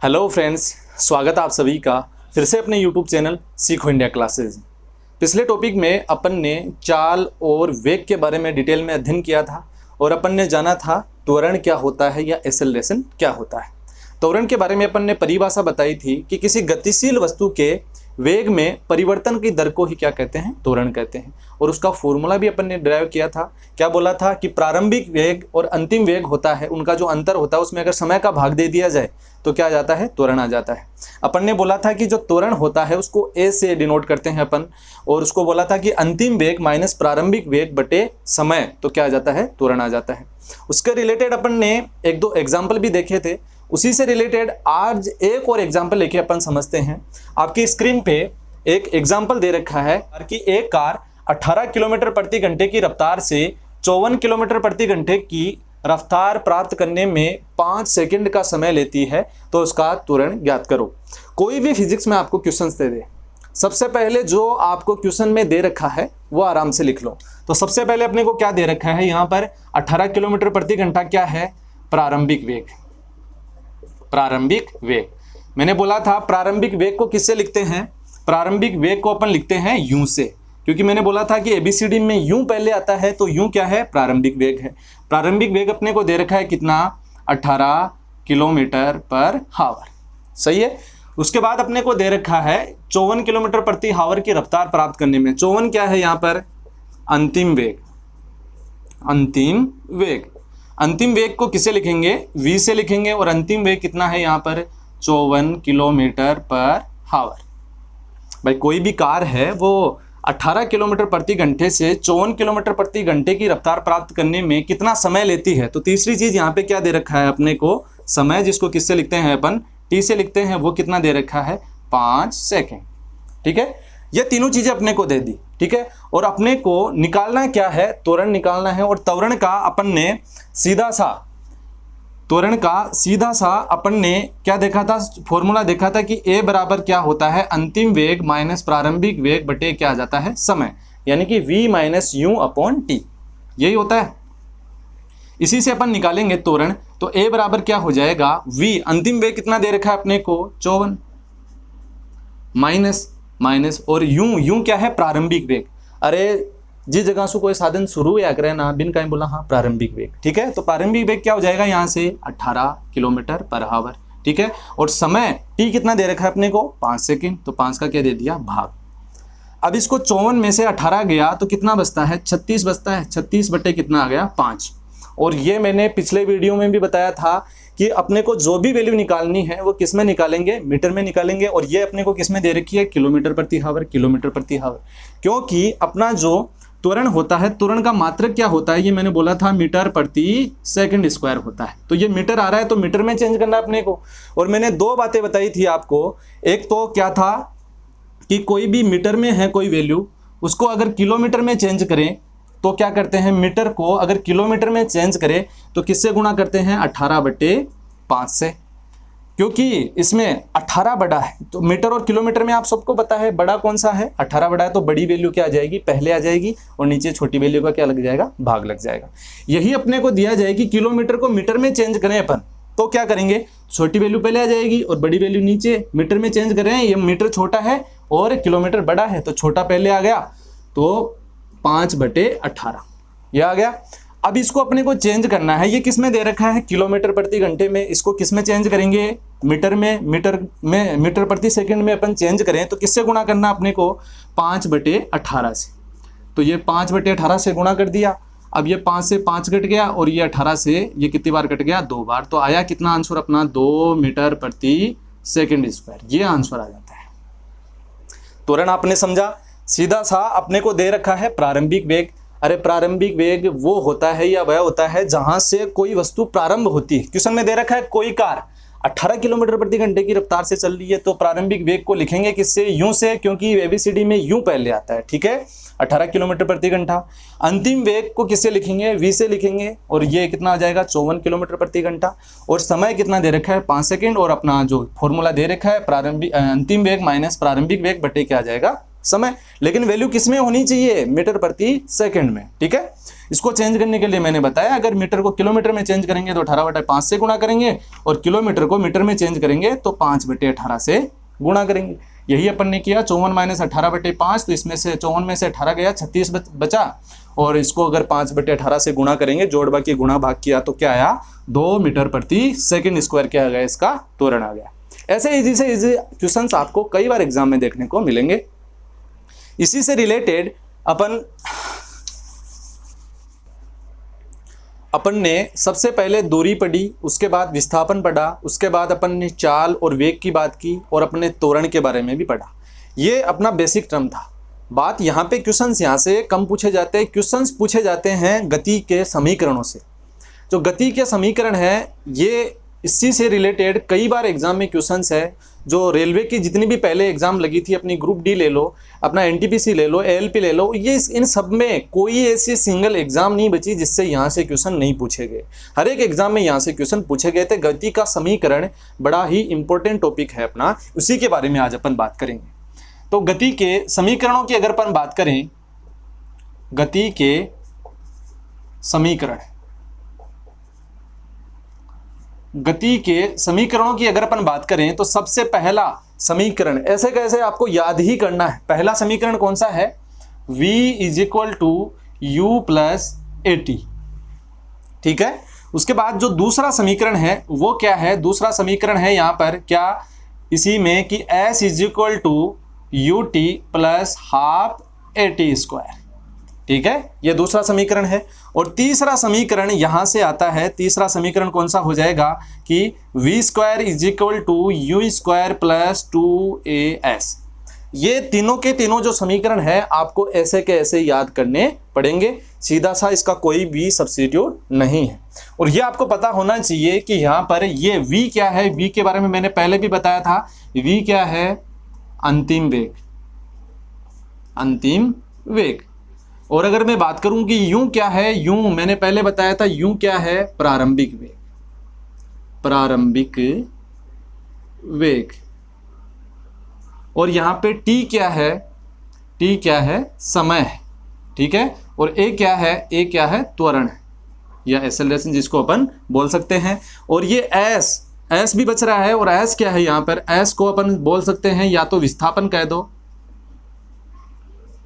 Hello friends, स्वागत है आप सभी का फिर से अपने यूट्यूब चैनल सीखो इंडिया क्लासेज। पिछले टॉपिक में अपन ने चाल और वेग के बारे में डिटेल में अध्ययन किया था और अपन ने जाना था त्वरण क्या होता है या एक्सेलरेशन क्या होता है। त्वरण के बारे में अपन ने परिभाषा बताई थी कि किसी गतिशील वस्तु के वेग में परिवर्तन की दर को ही क्या कहते हैं, त्वरण कहते हैं। और उसका फॉर्मूला भी अपन ने ड्राइव किया था। क्या बोला था कि प्रारंभिक वेग और अंतिम वेग होता है, उनका जो अंतर होता है उसमें अगर समय का भाग दे दिया जाए तो क्या आ जाता है, त्वरण आ जाता है। अपन ने बोला था कि जो त्वरण होता है उसको ए से डिनोट करते हैं अपन, और उसको बोला था कि अंतिम वेग माइनस प्रारंभिक वेग बटे समय, तो क्या आ जाता है, त्वरण आ जाता है। उसके रिलेटेड अपन ने एक दो एग्जाम्पल भी देखे थे। उसी से रिलेटेड आज एक और एग्जाम्पल लेके अपन समझते हैं। आपकी स्क्रीन पे एक एग्जाम्पल दे रखा है कि एक कार 18 किलोमीटर प्रति घंटे की रफ्तार से 54 किलोमीटर प्रति घंटे की रफ्तार प्राप्त करने में 5 सेकंड का समय लेती है, तो उसका त्वरण ज्ञात करो। कोई भी फिजिक्स में आपको क्वेश्चंस दे दे, सबसे पहले जो आपको क्वेश्चन में दे रखा है वो आराम से लिख लो। तो सबसे पहले अपने को क्या दे रखा है यहाँ पर, 18 किलोमीटर प्रति घंटा क्या है, प्रारंभिक वेग। प्रारंभिक वेग मैंने बोला था प्रारंभिक वेग को किससे लिखते हैं, प्रारंभिक वेग को अपन लिखते हैं यू से, क्योंकि मैंने बोला था कि एबीसीडी में यू पहले आता है, तो यू क्या है, प्रारंभिक वेग है। प्रारंभिक वेग अपने को दे रखा है कितना, 18 किलोमीटर पर हावर, सही है। उसके बाद अपने को दे रखा है 54 किलोमीटर प्रति हावर की रफ्तार प्राप्त करने में, 54 क्या है यहाँ पर, अंतिम वेग। अंतिम वेग, अंतिम वेग को किसे लिखेंगे, v से लिखेंगे, और अंतिम वेग कितना है यहाँ पर, 54 किलोमीटर पर हावर। भाई कोई भी कार है वो 18 किलोमीटर प्रति घंटे से 54 किलोमीटर प्रति घंटे की रफ्तार प्राप्त करने में कितना समय लेती है। तो तीसरी चीज यहाँ पे क्या दे रखा है अपने को, समय, जिसको किससे लिखते हैं अपन, t से लिखते हैं, वो कितना दे रखा है, 5 सेकेंड। ठीक है, ये तीनों चीजें अपने को दे दी। ठीक है, और अपने को निकालना क्या है, त्वरण निकालना है। और त्वरण का अपन ने सीधा सा, त्वरण का सीधा सा अपन ने क्या देखा था, फॉर्मूला देखा था कि a बराबर क्या होता है, अंतिम वेग माइनस प्रारंभिक वेग बटे क्या आ जाता है, समय, यानी कि v minus you upon T, यही होता है। इसी से अपन निकालेंगे त्वरण, तो a बराबर क्या हो जाएगा, v, अंतिम वेग कितना दे रखा है अपने को, 54 माइनस माइनस, और यू क्या है, प्रारंभिक वेग। अरे जिस जगह से कोई साधन शुरू या करे ना, बिन कहीं बोला, हाँ प्रारंभिक वेग। ठीक है, तो प्रारंभिक वेग क्या हो जाएगा यहाँ से, 18 किलोमीटर पर हावर। ठीक है, और समय t कितना दे रखा है अपने को, 5 सेकेंड, तो 5 का क्या दे दिया, भाग। अब इसको 54 में से 18 गया तो कितना बचता है, 36 बचता है, 36 बटे कितना आ गया, 5। और ये मैंने पिछले वीडियो में भी बताया था कि अपने को जो भी वैल्यू निकालनी है वो किस में निकालेंगे, मीटर में निकालेंगे। और ये अपने को किस में दे रखी है, किलोमीटर प्रति हावर, किलोमीटर प्रति हावर, क्योंकि अपना जो त्वरण होता है, त्वरण का मात्रक क्या होता है, ये मैंने बोला था मीटर प्रति सेकंड स्क्वायर होता है। तो ये मीटर आ रहा है तो मीटर में चेंज करना है अपने को। और मैंने दो बातें बताई थी आपको, एक तो क्या था कि कोई भी मीटर में है कोई वैल्यू, उसको अगर किलोमीटर में चेंज करें तो क्या करते हैं, मीटर को अगर किलोमीटर में चेंज करें तो किससे गुणा करते हैं, 18/5 से, क्योंकि इसमें 18 बड़ा है। तो मीटर और किलोमीटर में आप सबको पता है बड़ा कौन सा है, 18 बड़ा है, तो बड़ी वैल्यू क्या आ जाएगी, पहले आ जाएगी, और नीचे छोटी वैल्यू का क्या लग जाएगा, भाग लग जाएगा। यही अपने को दिया जाए कि किलोमीटर को मीटर में चेंज करें अपन, तो क्या करेंगे, छोटी वैल्यू पहले आ जाएगी और बड़ी वैल्यू नीचे। मीटर में चेंज करें, ये मीटर छोटा है और किलोमीटर बड़ा है, तो छोटा पहले आ गया, तो 5/18 ये आ गया। अब इसको अपने को चेंज करना है, ये किस में दे रखा है, किलोमीटर प्रति घंटे में, इसको किस में चेंज करेंगे, मीटर में। मीटर प्रति सेकंड में अपन चेंज करें तो किससे गुणा करना अपने को, 5/18 से। तो ये 5/18 से गुणा कर दिया। अब ये 5 से 5 कट गया और ये 18 से ये कितनी बार कट गया, 2 बार। तो आया कितना आंसर अपना, 2 मीटर प्रति सेकंड स्क्वायर, ये आंसर आ जाता है। त्वरण आपने समझा, सीधा सा अपने को दे रखा है प्रारंभिक वेग। अरे प्रारंभिक वेग वो होता है या वह होता है जहां से कोई वस्तु प्रारंभ होती है। क्वेश्चन में दे रखा है कोई कार 18 किलोमीटर प्रति घंटे की रफ्तार से चल रही है, तो प्रारंभिक वेग को लिखेंगे किससे, यू से, क्योंकि एबीसीडी में यू पहले आता है। ठीक है, 18 किलोमीटर प्रति घंटा। अंतिम वेग को किससे लिखेंगे, v से लिखेंगे, और ये कितना आ जाएगा, 54 किलोमीटर प्रति घंटा। और समय कितना दे रखा है, 5 सेकेंड, और अपना जो फॉर्मूला दे रखा है प्रारंभिक अंतिम वेग माइनस प्रारंभिक वेग बटे क्या आ जाएगा, समय। लेकिन वैल्यू किस में होनी चाहिए, मीटर प्रति सेकंड में। ठीक है, इसको चेंज करने के लिए मैंने बताया अगर मीटर को किलोमीटर में चेंज करेंगे तो 18/5 से गुणा करेंगे और किलोमीटर को मीटर में चेंज करेंगे तो 5/18 से गुणा करेंगे। यही अपन ने किया। 54 - 18/5, तो इसमें से 54 में से 18 गया, 36 बचा और इसको अगर 5/18 से गुणा करेंगे, जोड़ बाकी गुणा भाग किया तो क्या आया, 2 मीटर प्रति सेकंड स्क्वायर क्या आ गया, इसका त्वरण आ गया। ऐसे इजी से इजी क्वेश्चंस आपको कई बार एग्जाम में देखने को मिलेंगे। इसी से रिलेटेड अपन ने सबसे पहले दूरी पढ़ी, उसके बाद विस्थापन पढ़ा, उसके बाद अपन ने चाल और वेग की बात की और अपने त्वरण के बारे में भी पढ़ा। ये अपना बेसिक टर्म था। बात यहाँ पे क्वेश्चंस यहाँ से कम पूछे जाते हैं। क्वेश्चंस पूछे जाते हैं गति के समीकरणों से। जो गति के समीकरण है ये इसी से रिलेटेड कई बार एग्जाम में क्वेश्चंस है। जो रेलवे की जितनी भी पहले एग्जाम लगी थी, अपनी ग्रुप डी ले लो, अपना एनटीपीसी ले लो, एएलपी ले लो, ये इन सब में कोई ऐसी सिंगल एग्जाम नहीं बची जिससे यहाँ से क्वेश्चन नहीं पूछे गए। हर एक एग्जाम में यहाँ से क्वेश्चन पूछे गए थे। गति का समीकरण बड़ा ही इंपॉर्टेंट टॉपिक है अपना, उसी के बारे में आज अपन बात करेंगे। तो गति के समीकरणों की अगर अपन बात करें, गति के समीकरण, गति के समीकरणों की अगर अपन बात करें तो सबसे पहला समीकरण ऐसे कैसे आपको याद ही करना है। पहला समीकरण कौन सा है, v = u + at, ठीक है। उसके बाद जो दूसरा समीकरण है वो क्या है, दूसरा समीकरण है यहाँ पर क्या, इसी में कि s = ut + ½ at², ठीक है। ये दूसरा समीकरण है। और तीसरा समीकरण यहां से आता है। तीसरा समीकरण कौन सा हो जाएगा कि v² = u² + 2as। ये तीनों के तीनों जो समीकरण है आपको ऐसे के ऐसे याद करने पड़ेंगे। सीधा सा इसका कोई भी सब्स्टिट्यूट नहीं है। और ये आपको पता होना चाहिए कि यहाँ पर ये v क्या है। v के बारे में मैंने पहले भी बताया था। v क्या है, अंतिम वेग, अंतिम वेग। और अगर मैं बात करूं कि यूं क्या है, यूं मैंने पहले बताया था, यूं क्या है, प्रारंभिक वेग, प्रारंभिक वेग। और यहां पे टी क्या है, टी क्या है, समय है, ठीक है। और ए क्या है, ए क्या है, त्वरण है या एक्सेलरेशन जिसको अपन बोल सकते हैं। और ये एस भी बच रहा है। और एस क्या है, यहां पर एस को अपन बोल सकते हैं या तो विस्थापन कह दो,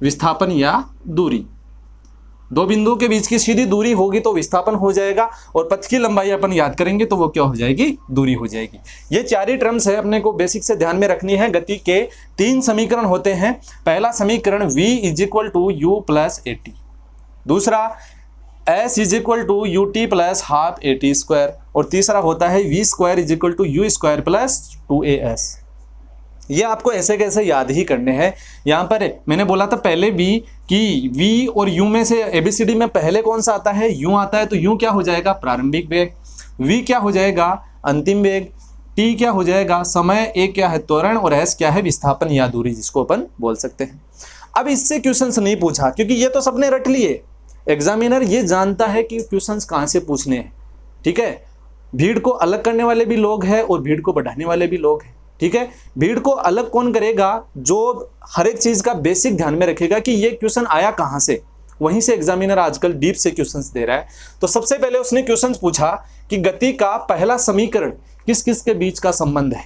विस्थापन या दूरी। दो बिंदुओं के बीच की सीधी दूरी होगी तो विस्थापन हो जाएगा और पथ की लंबाई अपन याद करेंगे तो वो क्या हो जाएगी, दूरी हो जाएगी। ये चार ही टर्म्स है, अपने को बेसिक से ध्यान में रखनी है। गति के 3 समीकरण होते हैं। पहला समीकरण v = u + at, दूसरा s = ut + ½ at², और तीसरा होता है v² = u² + 2as। ये आपको ऐसे कैसे याद ही करने हैं। यहाँ पर मैंने बोला था पहले भी कि v और u में से ABCD में पहले कौन सा आता है, u आता है। तो u क्या हो जाएगा, प्रारंभिक वेग, v क्या हो जाएगा, अंतिम वेग, t क्या हो जाएगा, समय, a क्या है, त्वरण, और s क्या है, विस्थापन या दूरी जिसको अपन बोल सकते हैं। अब इससे क्वेश्चंस नहीं पूछा क्योंकि ये तो सबने रट लिए। एग्जामिनर ये जानता है कि क्वेश्चंस कहाँ से पूछने हैं, ठीक है। भीड़ को अलग करने वाले भी लोग हैं और भीड़ को बढ़ाने वाले भी लोग हैं, ठीक है। भीड़ को अलग कौन करेगा, जो हर एक चीज का बेसिक ध्यान में रखेगा कि ये क्वेश्चन आया कहां से। वहीं से एग्जामिनर आजकल डीप से क्वेश्चंस दे रहा है। तो सबसे पहले उसने क्वेश्चंस पूछा कि गति का पहला समीकरण किस किस के बीच का संबंध है।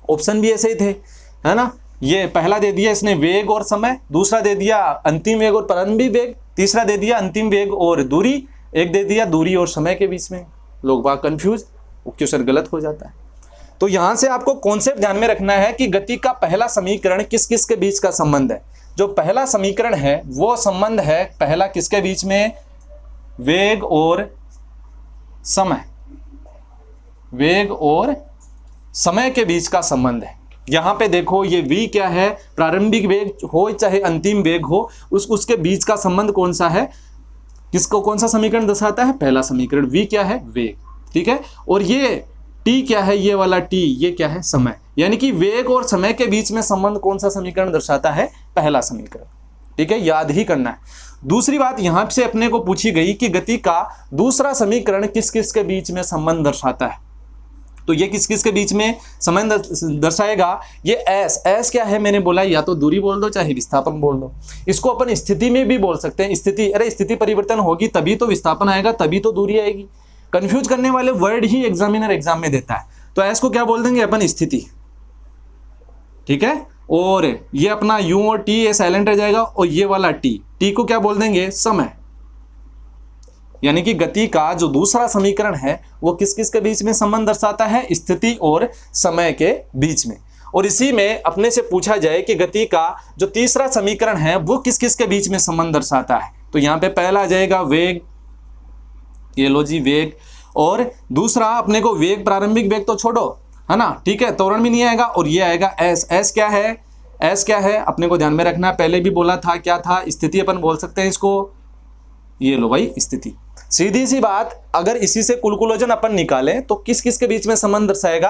ऑप्शन भी ऐसे ही थे, है ना। ये पहला दे दिया इसने वेग और समय, दूसरा दे दिया अंतिम वेग और प्रारंभिक वेग, तीसरा दे दिया अंतिम वेग और दूरी, एक दे दिया दूरी और समय के बीच में। लोग बात कंफ्यूज, क्वेश्चन गलत हो जाता है। तो यहां से आपको कॉन्सेप्ट ध्यान में रखना है कि गति का पहला समीकरण किस किस के बीच का संबंध है। जो पहला समीकरण है वो संबंध है पहला किसके बीच में, वेग और समय, वेग और समय के बीच का संबंध है। यहां पे देखो ये v क्या है, प्रारंभिक वेग हो चाहे अंतिम वेग हो, उसके बीच का संबंध कौन सा है, किसको कौन सा समीकरण दर्शाता है, पहला समीकरण। v क्या है, वेग, ठीक है। और ये t क्या है, ये वाला t, ये क्या है, समय। यानी कि वेग और समय के बीच में संबंध कौन सा समीकरण दर्शाता है, पहला समीकरण, ठीक है। याद ही करना है। दूसरी बात यहां से अपने को पूछी गई कि गति का दूसरा समीकरण किस किस के बीच में संबंध दर्शाता है। तो ये किस किस के बीच में संबंध दर्शाएगा? ये एस क्या है? मैंने बोला या तो दूरी बोल दो चाहे विस्थापन बोल दो। इसको अपन स्थिति में भी बोल सकते हैं। स्थिति, अरे स्थिति परिवर्तन होगी तभी तो विस्थापन आएगा, तभी तो दूरी आएगी। कंफ्यूज करने वाले वर्ड ही एग्जामिनर एग्जाम में देता है। तो एस को क्या बोल देंगे अपन? स्थिति, ठीक है। और ये अपना यू और टी ये साइलेंट रह जाएगा, और ये वाला टी को क्या बोल देंगे? समय। यानी कि गति का जो दूसरा समीकरण है वो किस किस के बीच में संबंध दर्शाता है? स्थिति और समय के बीच में। और इसी में अपने से पूछा जाए कि गति का जो तीसरा समीकरण है वो किस किस के बीच में संबंध दर्शाता है, तो यहां पे पहला आ जाएगा वेग, ये लो जी वेग, और दूसरा अपने को वेग, प्रारंभिक वेग तो छोड़ो, है ना, ठीक है, त्वरण भी नहीं आएगा, और ये आएगा एस। एस क्या है? एस क्या है अपने को ध्यान में रखना है, पहले भी बोला था, क्या था? स्थिति अपन बोल सकते हैं इसको, ये लो भाई स्थिति। सीधी सी बात, अगर इसी से कुलकुलोजन अपन निकालें तो किस किस के बीच में संबंध दर्शाएगा?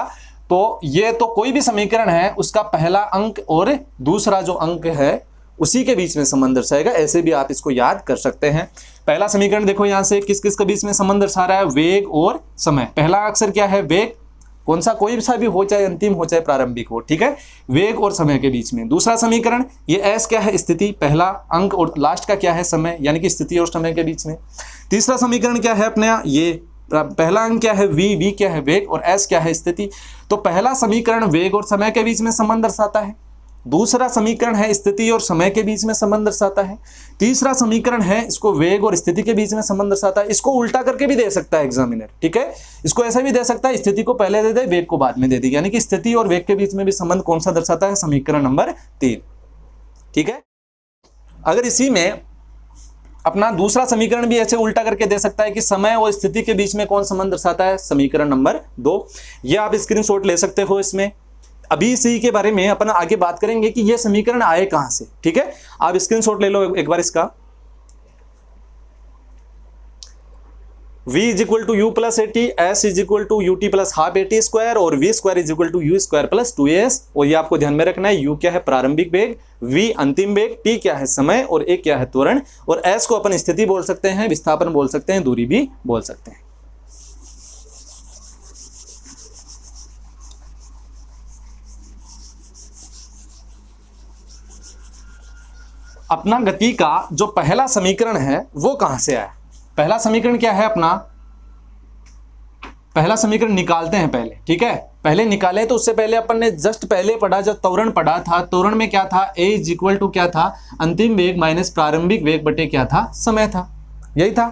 तो ये तो कोई भी समीकरण है उसका पहला अंक और दूसरा जो अंक है उसी के बीच में संबंध दर्शाएगा। ऐसे भी आप इसको याद कर सकते हैं। पहला समीकरण देखो यहां से किस किस के बीच में संबंध दर्शा रहा है? वेग और समय। पहला अक्षर क्या है? वेग, कौन सा, कोई सा भी हो, चाहे अंतिम हो चाहे प्रारंभिक हो, ठीक है, वेग और समय के बीच में। दूसरा समीकरण ये एस क्या है? स्थिति, पहला अंक और लास्ट का क्या है? समय, यानी कि स्थिति और समय के बीच में। तीसरा समीकरण क्या है अपने? ये पहला अंक क्या है? वी क्या है? वेग, और एस क्या है? स्थिति। तो पहला समीकरण वेग और समय के बीच में संबंध दर्शाता है, दूसरा समीकरण है स्थिति और समय के बीच में संबंध दर्शाता है, तीसरा समीकरण है इसको वेग और स्थिति के बीच में संबंध दर्शाता है। इसको उल्टा करके भी दे सकता है एग्जामिनर, ठीक है, इसको ऐसा भी दे सकता है, स्थिति को पहले दे दे, वेग को बाद में दे दे, यानी कि स्थिति और वेग के बीच में भी संबंध कौन सा दर्शाता है? समीकरण नंबर 3, ठीक है। अगर इसी में अपना दूसरा समीकरण भी ऐसे उल्टा करके दे सकता है कि समय और स्थिति के बीच में कौन संबंध दर्शाता है? समीकरण नंबर 2। ये आप स्क्रीनशॉट ले सकते हो। इसमें अभी इसी के बारे में अपन आगे बात करेंगे कि ये समीकरण आए कहां से, ठीक है। आप स्क्रीनशॉट ले लो एक बार इसका। v is equal to u plus a t, s is equal to u t plus half a t square, और v square is equal to u square plus 2as। और ये आपको ध्यान में रखना है, u क्या है? प्रारंभिक वेग, v अंतिम वेग, t क्या है? समय, और a क्या है? त्वरण, और s को अपन स्थिति बोल सकते हैं, विस्थापन बोल सकते हैं, दूरी भी बोल सकते हैं। अपना गति का जो पहला समीकरण है वो कहां से आया? पहला समीकरण क्या है अपना? पहला समीकरण निकालते हैं पहले, ठीक है। पहले निकाले तो उससे पहले अपन ने जस्ट पहले पढ़ा, जब त्वरण पढ़ा था, त्वरण में क्या था? a इज इक्वल टू क्या था? अंतिम वेग माइनस प्रारंभिक वेग बटे क्या था? समय था, यही था।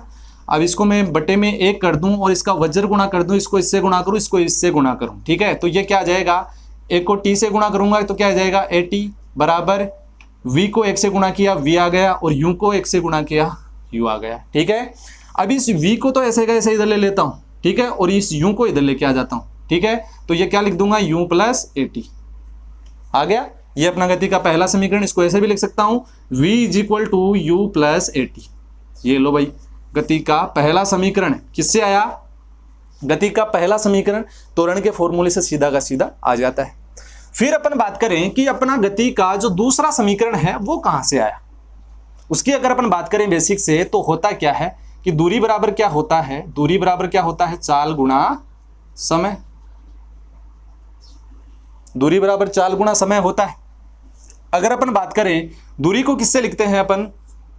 अब इसको मैं बटे में 1 कर दूं और इसका वज्र गुणा कर दूं, इसको इससे गुणा करूं, इसको इससे गुणा करूं, ठीक है। तो ये क्या आ जाएगा? 1 को t से गुणा करूंगा तो क्या आ जाएगा? at बराबर v को 1 से गुणा किया, v आ गया, और u को 1 से गुणा किया, u आ गया, ठीक है। अब इस v को तो ऐसे का ऐसे इधर ले लेता हूं, ठीक है, और इस u को इधर लेके आ जाता हूं, ठीक है। तो ये क्या लिख दूंगा? u प्लस ए टी आ गया। ये अपना गति का पहला समीकरण, इसको ऐसे भी लिख सकता हूं, v is equal to u plus a t. ये लो भाई गति का पहला समीकरण किससे आया? गति का पहला समीकरण त्वरण के फॉर्मूले से सीधा का सीधा आ जाता है। फिर अपन बात करें कि अपना गति का जो दूसरा समीकरण है वो कहां से आया। उसकी अगर अपन बात करें बेसिक से, तो होता क्या है कि दूरी बराबर क्या होता है? दूरी बराबर क्या होता है? चाल गुणा समय। दूरी बराबर चाल गुणा समय होता है। अगर अपन बात करें दूरी को किससे लिखते हैं अपन?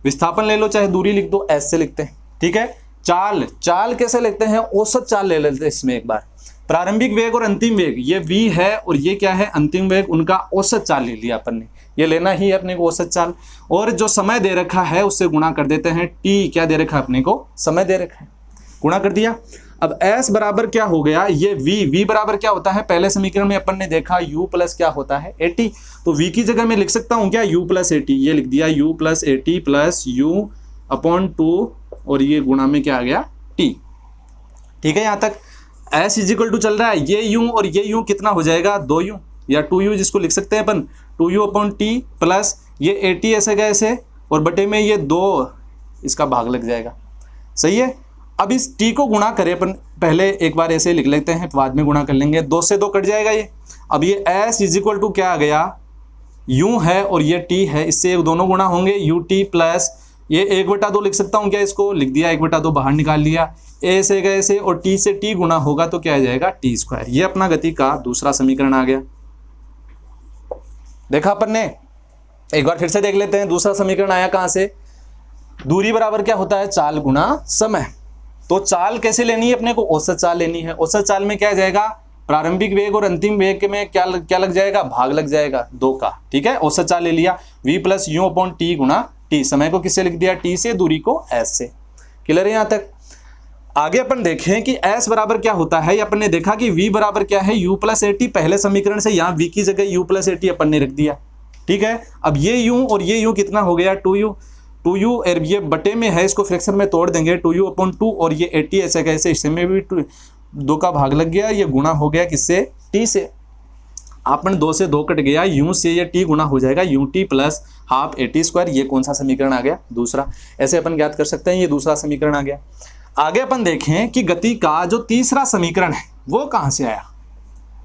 विस्थापन ले लो चाहे दूरी लिख दो, एस से लिखते हैं, ठीक है। चाल कैसे लिखते हैं? औसत चाल ले लेते हैं इसमें एक बार। प्रारंभिक वेग और अंतिम वेग ये v है, और ये क्या है? अंतिम वेग, उनका औसत चाल ले लिया अपन ने, ये लेना ही है अपने को औसत चाल। और जो समय दे रखा है उससे गुणा कर देते हैं, t क्या दे रखा है अपने को? समय दे रखा है, गुणा कर दिया। अब s बराबर क्या हो गया? ये v बराबर क्या होता है? पहले समीकरण में अपन ने देखा u प्लस क्या होता है? at। तो v की जगह मैं लिख सकता हूँ क्या? u प्लस at, ये लिख दिया u plus at plus u upon 2, और ये गुणा में क्या आ गया? t, ठीक है। यहाँ तक s इज इक्वल टू चल रहा है, ये u और ये u कितना हो जाएगा? 2u या 2u, जिसको लिख सकते हैं अपन 2u अपॉन t प्लस ये 80 ऐसे का ऐसे, और बटे में ये 2 इसका भाग लग जाएगा, सही है। अब इस t को गुणा करें अपन, पहले एक बार ऐसे लिख लेते हैं, बाद में गुणा कर लेंगे, 2 से 2 कट जाएगा ये। अब ये s इज इक्वल टू क्या आ गया? u है और ये t है, इससे दोनों गुणा होंगे, ut प्लस ये 1/2 लिख सकता हूँ क्या, इसको लिख दिया 1/2 बाहर निकाल लिया, ए से गए से और टी से टी गुना होगा तो क्या आ जाएगा t²। ये अपना गति का दूसरा समीकरण आ गया। देखा अपन ने, एक बार फिर से देख लेते हैं दूसरा समीकरण आया कहां से, दूरी बराबर क्या होता है चाल गुना समय। तो चाल कैसे लेनी है अपने को, औसत चाल लेनी है। औसत चाल में क्या आ जाएगा, प्रारंभिक वेग और अंतिम वेग में क्या लग जाएगा, भाग लग जाएगा 2 का। ठीक है, औसत चाल ले लिया v + u/t गुना t। समय को किससे लिख दिया, t से, दूरी को s से। क्लियर है यहां तक। आगे अपन देखें कि s बराबर क्या होता है। अपन ने देखा कि v बराबर क्या है, u + at। पहले समीकरण से यहाँ v की जगह u + at अपन ने रख दिया। ठीक है, अब ये u और ये u कितना हो गया 2u। और ये बटे में है, इसको फ्रैक्शन में तोड़ देंगे 2u/2 और ये 80 ऐसे कैसे, इसमें भी 2 का भाग लग गया, ये गुना हो गया किससे, t से। अपन 2 से 2 कट गया, u से ये t गुना हो जाएगा ut + ½ at²। ये कौन सा समीकरण आ गया, दूसरा। ऐसे अपन ज्ञात कर सकते हैं, ये दूसरा समीकरण आ गया। आगे अपन देखें कि गति का जो तीसरा समीकरण है वो कहाँ से आया।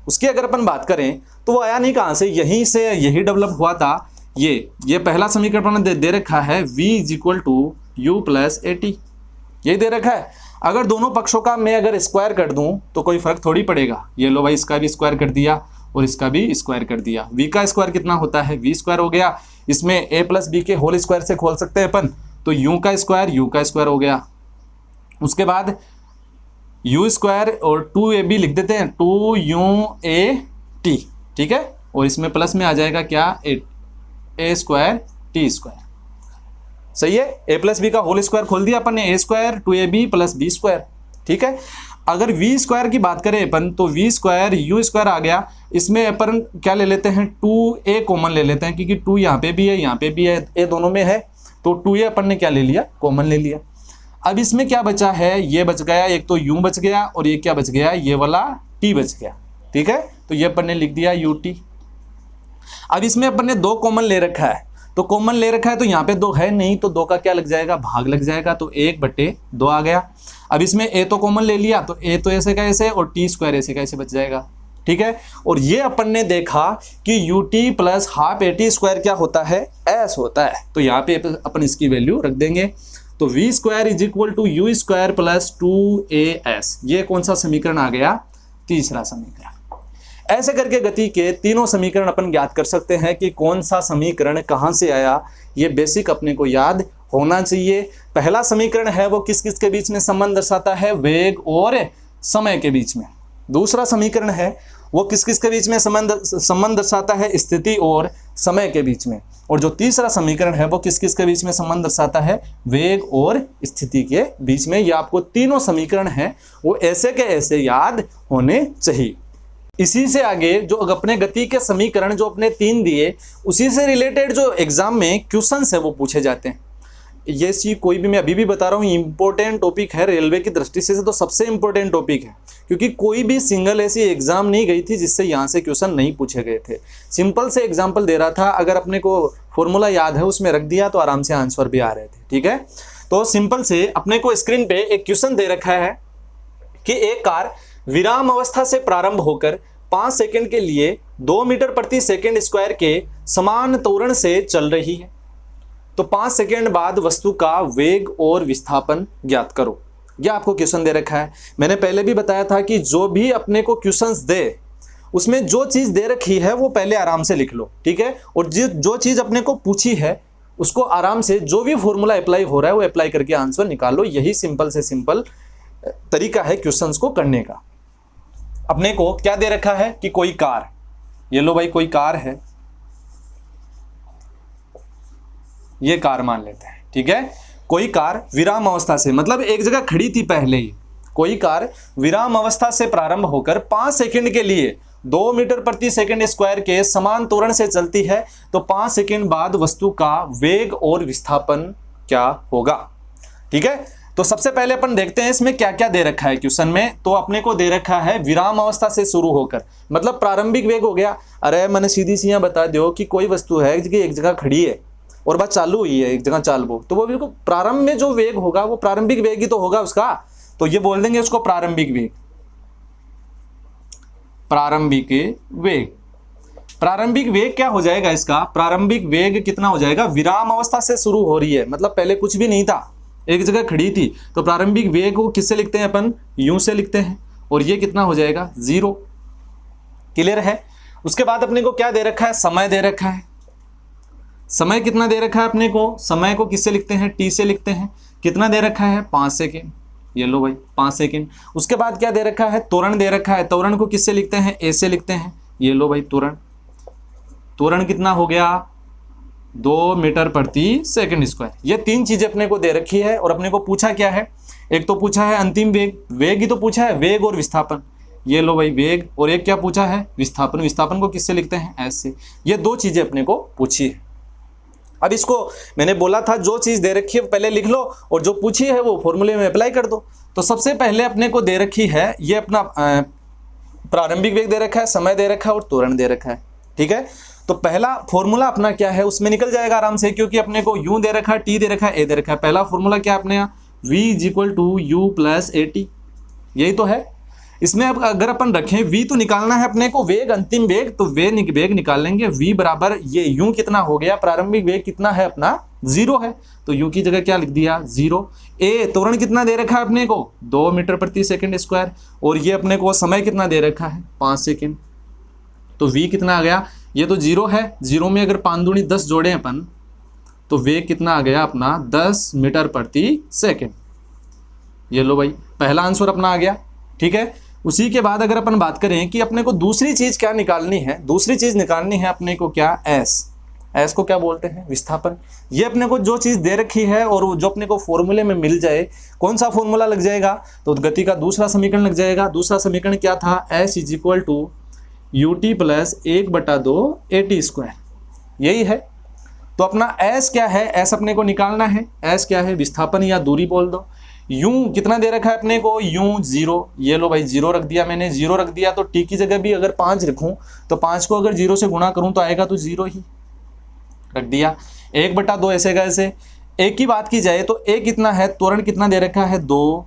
उसकी अगर अपन बात करें तो वो आया नहीं कहाँ से, यहीं से, यही डेवलप हुआ था। ये पहला समीकरण अपन दे रखा है v = u + at, यही दे रखा है। अगर दोनों पक्षों का मैं अगर स्क्वायर कर दूं तो कोई फर्क थोड़ी पड़ेगा। ये लो भाई, इसका भी स्क्वायर कर दिया और इसका भी स्क्वायर कर दिया। v का स्क्वायर कितना होता है, v² हो गया। इसमें a + b के होल स्क्वायर से खोल सकते हैं अपन, तो u का स्क्वायर हो गया। उसके बाद u² और 2ab लिख देते हैं, 2uat। ठीक है, और इसमें प्लस में आ जाएगा क्या, a² t²। सही है, a + b का होल स्क्वायर खोल दिया अपन ने, a² 2ab + b²। ठीक है, अगर v² की बात करें अपन तो v² u² आ गया। इसमें अपन क्या ले लेते हैं, 2a कॉमन ले लेते हैं, क्योंकि 2 यहाँ पे भी है, यहाँ पे भी है, a दोनों में है, तो 2a अपन ने क्या ले लिया, कॉमन ले लिया। अब इसमें क्या बचा है, ये बच गया, एक तो u बच गया और ये क्या बच गया, ये वाला t बच गया। ठीक है, तो ये अपन ने लिख दिया ut। अब इसमें अपन ने 2 कॉमन ले रखा है, तो कॉमन ले रखा है तो यहाँ पे 2 है नहीं, तो 2 का क्या लग जाएगा, भाग लग जाएगा, तो 1/2 आ गया। अब इसमें a तो कॉमन ले लिया, तो a तो ऐसे का ऐसे और t² ऐसे का ऐसे बच जाएगा। ठीक है, और ये अपन ने देखा कि ut + ½ at² क्या होता है, s होता है। तो यहाँ पे अपन इसकी वैल्यू रख देंगे, तो v² = u² + 2as। ये कौन सा समीकरण आ गया, तीसरा समीकरण। ऐसे करके गति के तीनों समीकरण अपन ज्ञात कर सकते हैं कि कौन सा समीकरण कहां से आया। ये बेसिक अपने को याद होना चाहिए। पहला समीकरण है वो किस किस के बीच में संबंध दर्शाता है, वेग और समय के बीच में। दूसरा समीकरण है वो किस किस के बीच में संबंध दर्शाता है, स्थिति और समय के बीच में। और जो तीसरा समीकरण है वो किस किस के बीच में संबंध दर्शाता है, वेग और स्थिति के बीच में। ये आपको तीनों समीकरण हैं वो ऐसे के ऐसे याद होने चाहिए। इसी से आगे जो अपने गति के समीकरण जो अपने 3 दिए, उसी से रिलेटेड जो एग्जाम में क्वेश्चंस है वो पूछे जाते हैं। ये सी कोई भी, मैं अभी भी बता रहा हूँ, इंपॉर्टेंट टॉपिक है रेलवे की दृष्टि से तो सबसे इंपॉर्टेंट टॉपिक है, क्योंकि कोई भी सिंगल ऐसी एग्जाम नहीं गई थी जिससे यहाँ से क्वेश्चन नहीं पूछे गए थे। सिंपल से एग्जाम्पल दे रहा था, अगर अपने को फॉर्मूला याद है उसमें रख दिया तो आराम से आंसर भी आ रहे थे। ठीक है, तो सिंपल से अपने को स्क्रीन पे एक क्वेश्चन दे रखा है कि एक कार विराम अवस्था से प्रारंभ होकर 5 सेकंड के लिए 2 मीटर प्रति सेकंड स्क्वायर के समान त्वरण से चल रही है, तो 5 सेकंड बाद वस्तु का वेग और विस्थापन ज्ञात करो। यह आपको क्वेश्चन दे रखा है। मैंने पहले भी बताया था कि जो भी अपने को क्वेश्चंस दे उसमें जो चीज दे रखी है वो पहले आराम से लिख लो। ठीक है, और जो चीज अपने को पूछी है उसको आराम से जो भी फॉर्मूला अप्लाई हो रहा है वो अप्लाई करके आंसर निकालो। यही सिंपल से सिंपल तरीका है क्वेश्चंस को करने का। अपने को क्या दे रखा है कि कोई कार, ये लो भाई कोई कार है, ये कार मान लेते हैं। ठीक है, कोई कार विराम अवस्था से, मतलब एक जगह खड़ी थी पहले ही, कोई कार विराम अवस्था से प्रारंभ होकर 5 सेकंड के लिए 2 मीटर प्रति सेकंड स्क्वायर के समान त्वरण से चलती है, तो 5 सेकंड बाद वस्तु का वेग और विस्थापन क्या होगा। ठीक है, तो सबसे पहले अपन देखते हैं इसमें क्या क्या दे रखा है क्वेश्चन में। तो अपने को दे रखा है विराम अवस्था से शुरू होकर, मतलब प्रारंभिक वेग हो गया। अरे मैंने सीधी सी यहाँ बता दो कि कोई वस्तु है एक जगह खड़ी है और बात चालू हुई है एक जगह चालू, तो वो बिल्कुल प्रारंभ में जो वेग होगा वो प्रारंभिक वेग ही तो होगा उसका, तो ये बोल देंगे उसको प्रारंभिक वेग। प्रारंभिक वेग प्रारंभिक वेग क्या हो जाएगा इसका, प्रारंभिक वेग कितना हो जाएगा, विराम अवस्था से शुरू हो रही है, मतलब पहले कुछ भी नहीं था, एक जगह खड़ी थी, तो प्रारंभिक वेग को किससे लिखते हैं अपन, यूं से लिखते हैं, और ये कितना हो जाएगा 0। क्लियर है। उसके बाद अपने को क्या दे रखा है, समय दे रखा है। समय कितना दे रखा है अपने को, समय को किससे लिखते हैं, टी से लिखते हैं। कितना दे रखा है, 5 सेकेंड। ये लो भाई 5 सेकेंड। उसके बाद क्या दे रखा है, त्वरण दे रखा है। त्वरण को किससे लिखते हैं, ए से लिखते हैं। ये लो भाई त्वरण, त्वरण कितना हो गया 2 मीटर प्रति सेकंड स्क्वायर। ये 3 चीजें अपने को दे रखी है और अपने को पूछा क्या है, एक तो पूछा है अंतिम वेग, वेग ही तो पूछा है, वेग और विस्थापन। ये लो भाई वेग, और एक क्या पूछा है, विस्थापन। विस्थापन को किससे लिखते हैं, एस से। ये 2 चीजें अपने को पूछी है। अब इसको मैंने बोला था जो चीज दे रखी है पहले लिख लो और जो पूछी है वो फॉर्मूले में अप्लाई कर दो। तो सबसे पहले अपने को दे रखी है ये अपना प्रारंभिक वेग दे रखा है, समय दे रखा है और त्वरण दे रखा है। ठीक है, तो पहला फॉर्मूला अपना क्या है, उसमें निकल जाएगा आराम से, क्योंकि अपने को यू दे रखा है, टी दे रखा है, ए दे रखा है। पहला फॉर्मूला क्या अपने यहाँ, v equal to u plus a t, यही तो है। इसमें अब अगर अपन रखें v तो निकालना है अपने को वेग, अंतिम वेग, तो वेग निकाल लेंगे। v बराबर ये u कितना हो गया, प्रारंभिक वेग कितना है अपना 0 है, तो u की जगह क्या लिख दिया 0। a त्वरण कितना दे रखा है अपने को 2 मीटर प्रति सेकंड स्क्वायर, और ये अपने को समय कितना दे रखा है 5 सेकंड। तो v कितना आ गया, ये तो 0 है, 0 में अगर 5 दूनी 10 जोड़े अपन तो वेग कितना आ गया अपना 10 मीटर प्रति सेकंड। ये लो भाई पहला आंसर अपना आ गया। ठीक है, उसी के बाद अगर अपन बात करें कि अपने को दूसरी चीज क्या निकालनी है, दूसरी चीज निकालनी है अपने को क्या, एस को क्या बोलते हैं, विस्थापन। ये अपने को जो चीज दे रखी है और जो अपने को फॉर्मूले में मिल जाए, कौन सा फॉर्मूला लग जाएगा, तो गति का दूसरा समीकरण लग जाएगा। दूसरा समीकरण क्या था, s is equal to u t plus 1/2 a t square, यही है। तो अपना एस क्या है, एस अपने को निकालना है। एस क्या है, विस्थापन या दूरी बोल दो। यू कितना दे रखा है अपने को, यू 0, ये लो भाई 0 रख दिया मैंने। 0 रख दिया तो टी की जगह भी अगर 5 रखूं तो 5 को अगर 0 से गुणा करूं तो आएगा तो 0 ही रख दिया। 1/2 ऐसे का ऐसे। एक की बात की जाए तो ए कितना है, त्वरण कितना दे रखा है 2,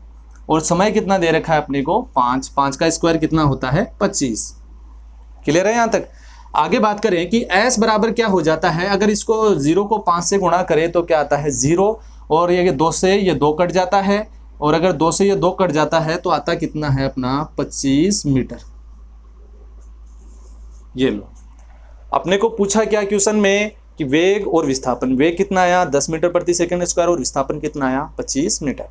और समय कितना दे रखा है अपने को 5। 5 का स्क्वायर कितना होता है 25। क्लियर है यहाँ तक। आगे बात करें कि एस बराबर क्या हो जाता है, अगर इसको 0 को 5 से गुणा करें तो क्या आता है 0, और ये 2 से ये 2 कट जाता है, और अगर 2 से ये 2 कट जाता है तो आता कितना है अपना 25 मीटर। ये लो अपने को पूछा क्या क्वेश्चन में कि वेग और विस्थापन, वेग कितना आया 10 मीटर प्रति सेकंड स्क्वायर और विस्थापन कितना आया 25 मीटर।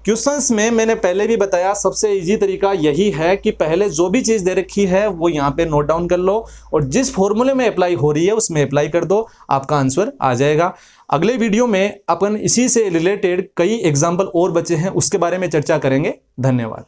क्वेश्चंस में मैंने पहले भी बताया सबसे इजी तरीका यही है कि पहले जो भी चीज़ दे रखी है वो यहाँ पे नोट डाउन कर लो और जिस फॉर्मूले में अप्लाई हो रही है उसमें अप्लाई कर दो, आपका आंसर आ जाएगा। अगले वीडियो में अपन इसी से रिलेटेड कई एग्जाम्पल और बचे हैं, उसके बारे में चर्चा करेंगे। धन्यवाद।